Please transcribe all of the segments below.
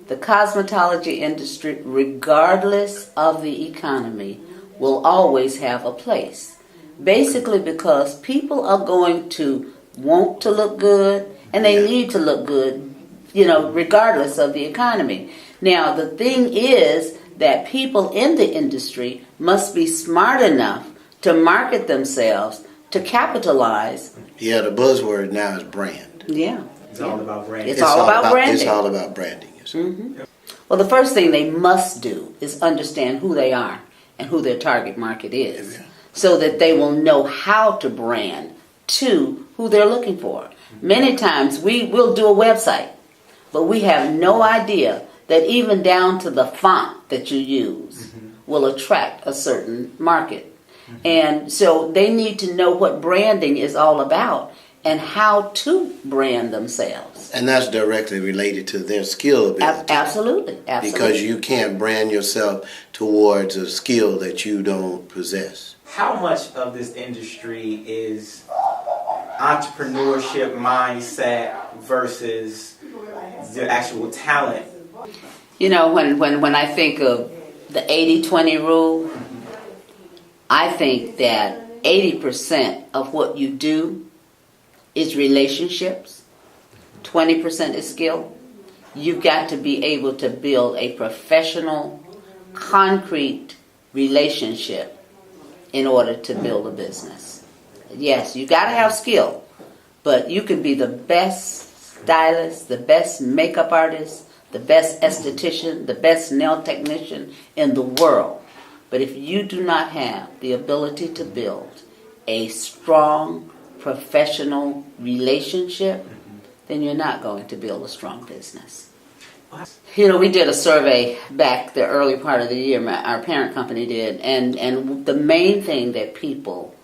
The cosmetology industry, regardless of the economy, will always have a place. Basically because people are going to want to look good and they need to look good, regardless of the economy. Now, the thing is that people in the industry must be smart enough to market themselves to capitalize. Yeah, the buzzword now is brand. Yeah. It's all about branding. It's all about branding. It's all about branding. Mm-hmm. Well, the first thing they must do is understand who they are and who their target market is, so that they will know how to brand to who they're looking for. Many times we will do a website, but we have no idea that even down to the font that you use will attract a certain market. And so they need to know what branding is all about and how to brand themselves. And that's directly related to their skill ability. Absolutely. Because you can't brand yourself towards a skill that you don't possess. How much of this industry is entrepreneurship mindset versus the actual talent? When I think of the 80-20 rule, I think that 80% of what you do is relationships, 20% is skill. You've got to be able to build a professional, concrete relationship in order to build a business. Yes, you got to have skill, but you can be the best stylist, the best makeup artist, the best esthetician, the best nail technician in the world. But if you do not have the ability to build a strong professional relationship, then you're not going to build a strong business. We did a survey back the early part of the year, our parent company did, and the main thing that people,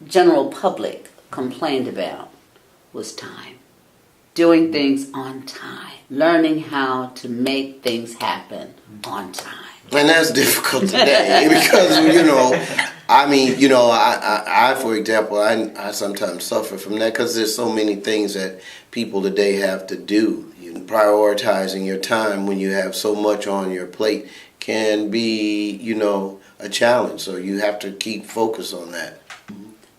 general public, complained about was time. Doing things on time. Learning how to make things happen on time. And that's difficult today because, I for example, I sometimes suffer from that because there's so many things that people today have to do. Prioritizing your time when you have so much on your plate can be, a challenge. So you have to keep focus on that.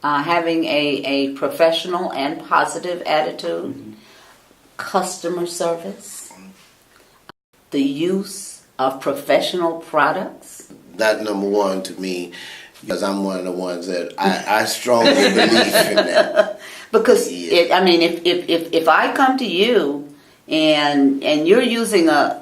Having a professional and positive attitude, customer service, the use of professional products. That number one to me, because I'm one of the ones that I strongly believe in that. Because if I come to you and you're using a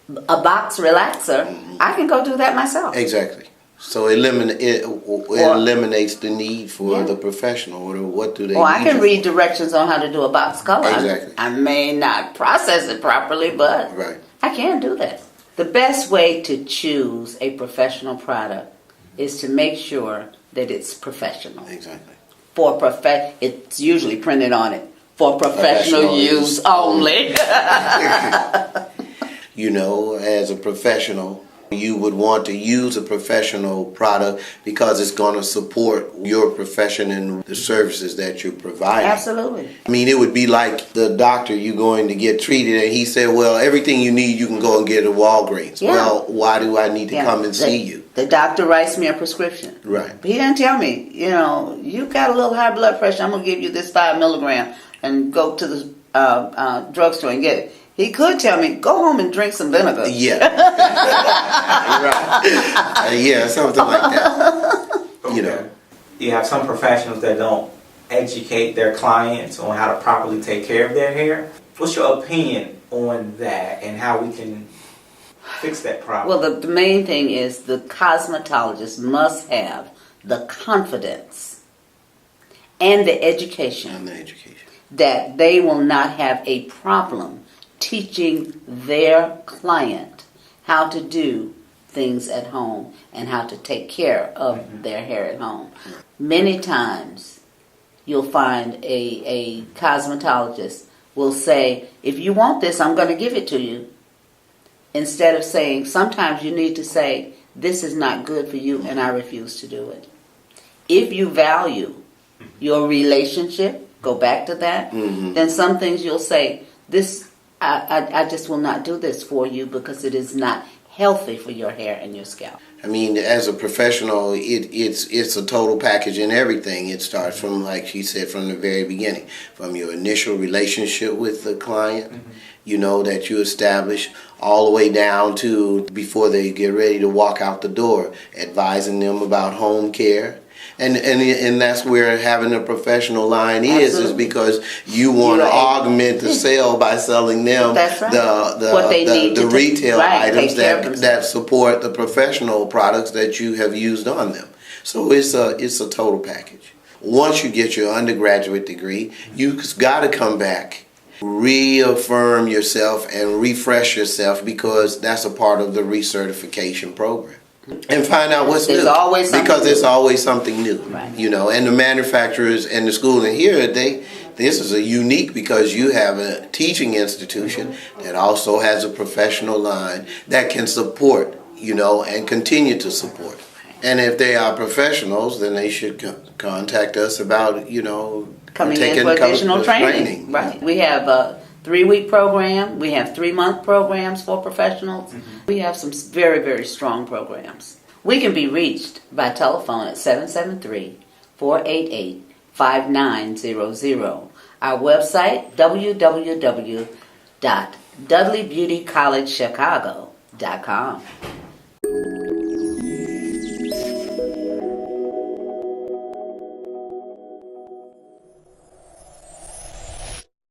box relaxer, I can go do that myself. Exactly. So it eliminates the need for the professional. What do they? Well, I can read directions on how to do a box color. Exactly. I may not process it properly, but I can do that. The best way to choose a professional product is to make sure that it's professional. Exactly. It's usually printed on it for professional use only. As a professional, you would want to use a professional product because it's going to support your profession and the services that you're providing. Absolutely. It would be like the doctor you going to get treated and he said, well, everything you need you can go and get at Walgreens. Yeah. Well, why do I need to come and see you? The doctor writes me a prescription. Right. But he didn't tell me, you got a little high blood pressure, I'm going to give you this 5 milligram and go to the drugstore and get it. He could tell me, go home and drink some vinegar. Yeah. Right. Something like that. Okay. You have some professionals that don't educate their clients on how to properly take care of their hair. What's your opinion on that and how we can fix that problem? Well, the main thing is the cosmetologist must have the confidence and the education that they will not have a problem teaching their client how to do things at home and how to take care of their hair at home. Many times you'll find a cosmetologist will say, if you want this, I'm going to give it to you. Instead of saying, sometimes you need to say, this is not good for you and I refuse to do it. If you value your relationship, go back to that, then some things you'll say, this I just will not do this for you because it is not healthy for your hair and your scalp. I mean, as a professional, it's a total package and everything. It starts from, like she said, from the very beginning, from your initial relationship with the client, that you establish, all the way down to before they get ready to walk out the door, advising them about home care. And that's where having a professional line is because you want to augment the sale by selling them the retail items that support the professional products that you have used on them. So it's a total package. Once you get your undergraduate degree, you've got to come back, reaffirm yourself and refresh yourself, because that's a part of the recertification program. And find out what's new. Because there's always something new. Right. And the manufacturers and the school, and here this is a unique, because you have a teaching institution that also has a professional line that can support, and continue to support. And if they are professionals, then they should contact us about, coming in for additional training. Right. We have a 3-week program. We have 3-month programs for professionals. We have some very, very strong programs. We can be reached by telephone at 773-488-5900. Our website, www.dudleybeautycollegechicago.com.